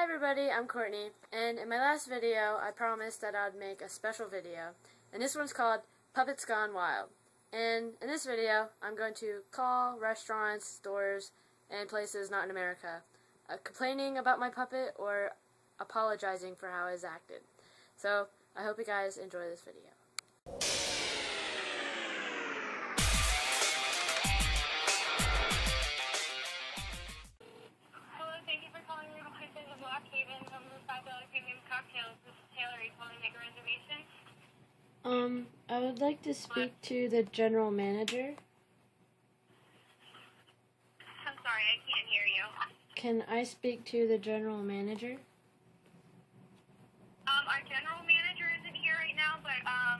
everybody, I'm Courtney, and in my last video I promised that I'd make a special video, and this one's called Puppets Gone Wild. And in this video I'm going to call restaurants, stores, and places not in America, complaining about my puppet or apologizing for how it's acted. So I hope you guys enjoy this video. I would like to speak to the general manager. I'm sorry, I can't hear you. Can I speak to the general manager? Our general manager isn't here right now, but I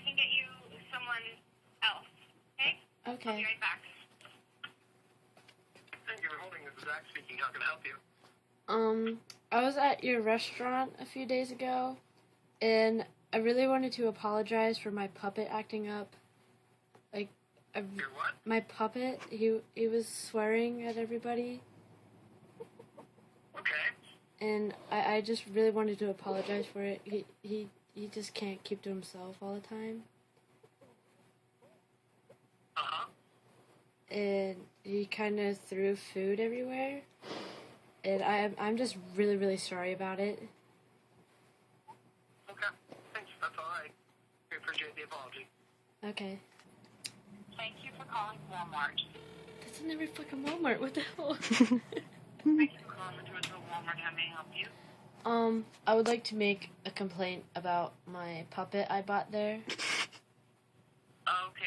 can get you someone else. Okay? Okay. I'll be right back. Thank you for holding. This is Zach speaking. How can I help you? I was at your restaurant a few days ago, and I really wanted to apologize for my puppet acting up. Like, Your what? my puppet, he was swearing at everybody, Okay. and I just really wanted to apologize for it. He just can't keep to himself all the time, Uh-huh. and he kind of threw food everywhere, and I'm just really, really sorry about it. Okay. Thanks. That's all right. We appreciate the apology. Okay. Thank you for calling Walmart. That's in every fucking Walmart. What the hell? Thank you for calling to Walmart. How may I help you? I would like to make a complaint about my puppet I bought there. Okay,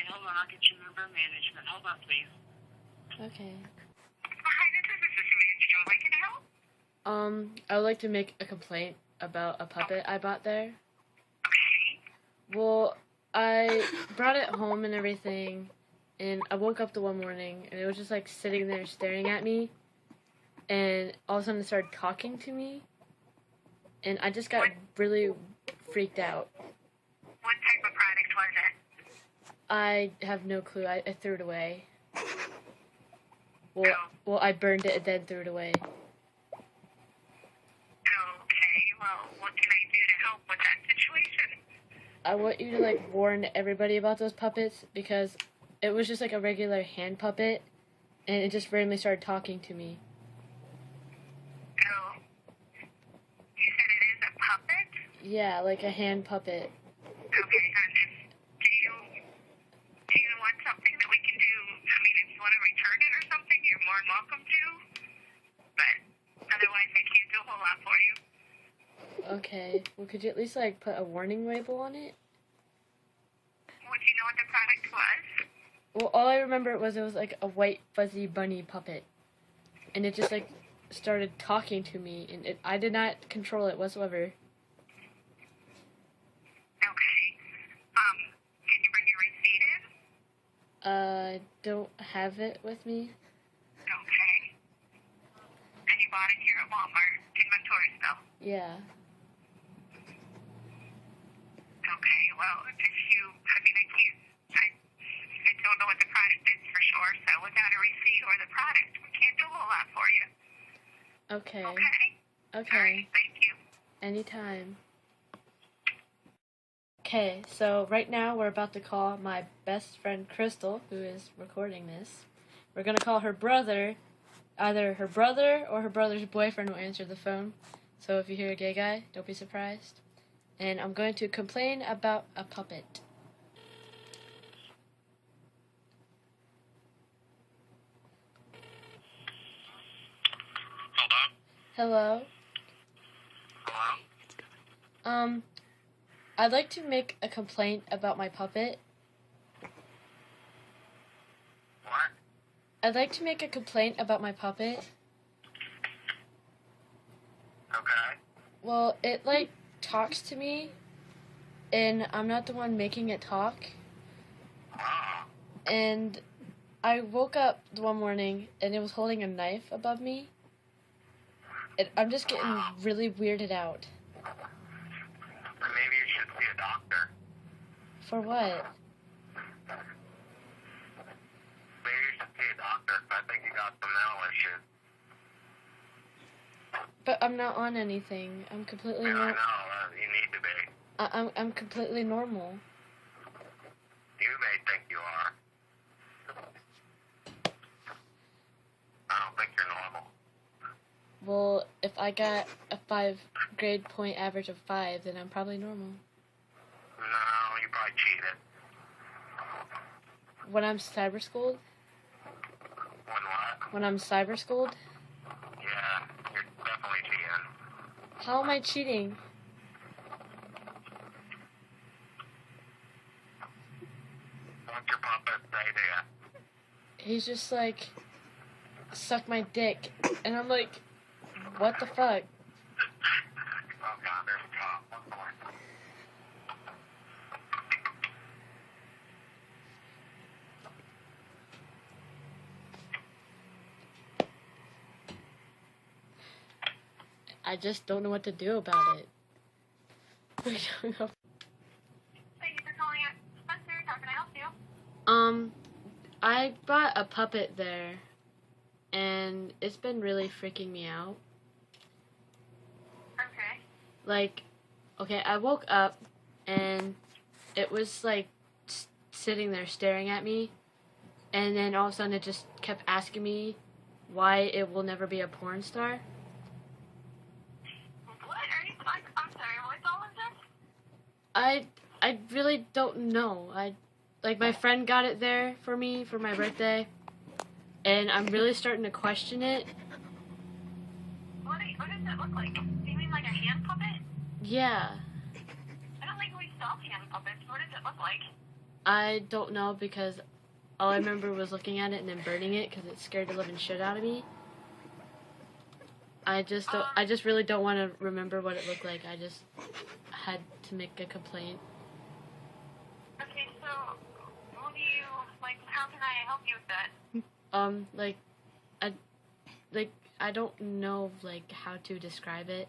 hold on. I'll get you a member of management. Hold on, please. Okay. Hi, this is Assistant Manager. Joe. Can I help? I would like to make a complaint about a puppet I bought there. Okay. Well, I brought it home and everything, and I woke up the one morning, and it was just, like, sitting there staring at me, and all of a sudden it started talking to me, and I just got really freaked out. What type of product was it? I have no clue. I threw it away. Well, I burned it and then threw it away. Okay, well, what can I do to help with that situation? I want you to, like, warn everybody about those puppets, because it was just, like, a regular hand puppet, and it just randomly started talking to me. Oh. You said it is a puppet? Yeah, like a hand puppet. Okay, and do you want something that we can do? I mean, if you want to return it or something, you're more than welcome to. But otherwise, I can't do a whole lot for you. Okay. Well, could you at least, like, put a warning label on it? Well, do you know what the product was? Well, all I remember it was like a white fuzzy bunny puppet, and it just, like, started talking to me, and I did not control it whatsoever. Okay. Can you bring your receipt in? I don't have it with me. Okay. And you bought it here at Walmart. Inventory still. Yeah. Okay, well, if you, I mean, I don't know what the product is for sure, so without a receipt or the product, we can't do a whole lot for you. Okay. Okay? Okay. All right, thank you. Anytime. Okay, so right now we're about to call my best friend Crystal, who is recording this. We're going to call her brother. Either her brother or her brother's boyfriend will answer the phone. So if you hear a gay guy, don't be surprised. And I'm going to complain about a puppet. Hello? Hello? Hello? I'd like to make a complaint about my puppet. What? I'd like to make a complaint about my puppet. Okay. Well, it, like, talks to me, and I'm not the one making it talk. Oh. And I woke up one morning, and it was holding a knife above me. And I'm just getting really weirded out. Maybe you should see a doctor. For what? Maybe you should see a doctor, 'cause I think you got some mental issues. But I'm not on anything. I'm completely Yeah, I normal. know. You need to be. I'm completely normal. You may think you are. I don't think you're normal. Well, if I got a 5 grade point average of 5, then I'm probably normal. No, you probably cheated. When I'm cyber schooled? When what? When I'm cyber schooled? Yeah, you're definitely cheating. How am I cheating? What's your puppet's idea? He's just like, suck my dick. And I'm like, what the fuck? Oh God, there's a cop. One more. I just don't know what to do about it. Thank you for calling it. Spencer, how can I help you? I bought a puppet there, and it's been really freaking me out. Okay. Like, okay, I woke up, and it was, like, sitting there staring at me, and then all of a sudden it just kept asking me why it will never be a porn star. What are you talking? I'm sorry, what's all of this? I really don't know. Like, my friend got it there for me for my birthday, and I'm really starting to question it. What does it look like? Do you mean like a hand puppet? Yeah, I don't think we sell hand puppets. What does it look like? I don't know because all I remember was looking at it and then burning it because it scared the living shit out of me. I just really don't want to remember what it looked like. I just had to make a complaint. Okay, so what do you, like, how can I help you with that? I don't know, like, how to describe it,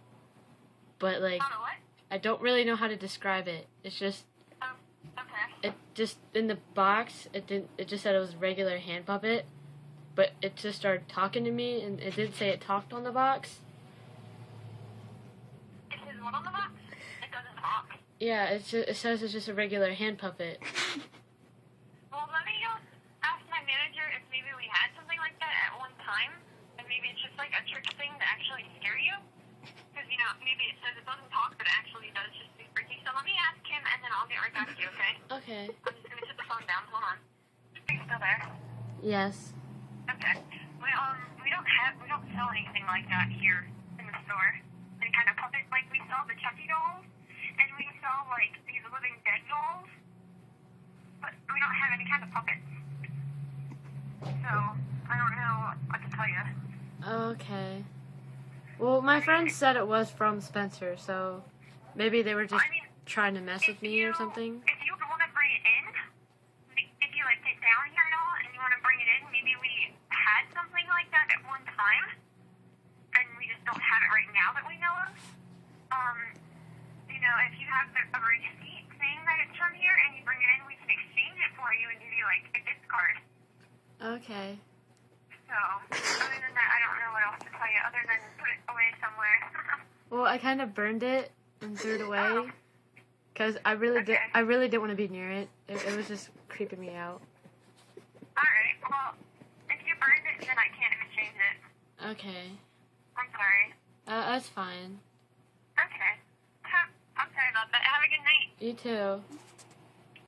but, like, How to what? I don't really know how to describe it. It's just, Okay. it just, in the box, it just said it was a regular hand puppet, but it just started talking to me, and it did say it talked on the box. It says what on the box? It doesn't talk. Yeah, it says it's just a regular hand puppet. Well, let me ask my manager if maybe we had something like that at one time, and maybe it's just like a trick thing to actually scare you. Because, you know, maybe it says it doesn't talk, but it actually does just be freaky. So let me ask him, and then I'll get right back to you, okay? Okay. I'm just going to set the phone down. Hold on. Are you still there? Yes. Okay. We don't sell anything like that here in the store. Any kind of puppet. Like, we sell the Chucky dolls, and we sell, like, these living dead dolls, but we don't have any kind of puppets. So, I don't know what to tell you. Okay. Well, my friend said it was from Spencer, so maybe they were just trying to mess with me or something. If you want to bring it in, if you, like, get down here at all and you want to bring it in, maybe we had something like that at one time, and we just don't have it right now that we know of. You know, if you have a receipt saying that it's from here and you bring it in, we can exchange it for you and give you, like, a gift card. Okay. So, other than that, I don't know what else to tell you other than put it away somewhere. Well, I kind of burned it and threw it away because I really didn't want to be near it. It was just creeping me out. Alright, well, if you burned it, then I can't even change it. Okay. I'm sorry. That's fine. Okay. I'm sorry about that. Have a good night. You too.